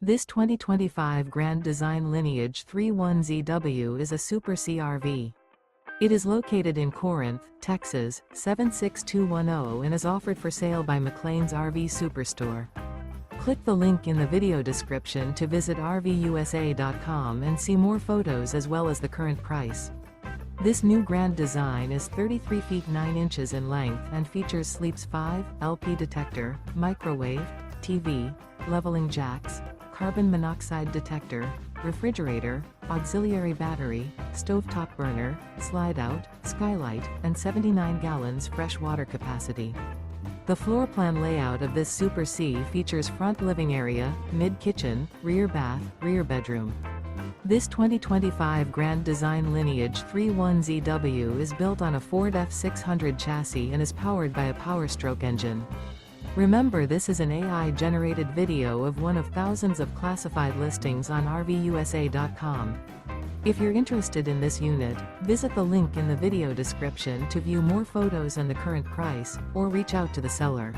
This 2025 Grand Design Lineage 31ZW is a Super CRV. It is located in Corinth, Texas, 76210 and is offered for sale by McClain's RV Superstore. Click the link in the video description to visit RVUSA.com and see more photos as well as the current price. This new Grand Design is 33 feet 9 inches in length and features Sleeps 5, LP detector, microwave, TV, leveling jacks, carbon monoxide detector, refrigerator, auxiliary battery, stovetop burner, slide-out, skylight, and 79 gallons fresh water capacity. The floor plan layout of this Super C features front living area, mid-kitchen, rear bath, rear bedroom. This 2025 Grand Design Lineage 31ZW is built on a Ford F600 chassis and is powered by a Powerstroke engine. Remember, this is an AI-generated video of one of thousands of classified listings on RVUSA.com. If you're interested in this unit, visit the link in the video description to view more photos and the current price, or reach out to the seller.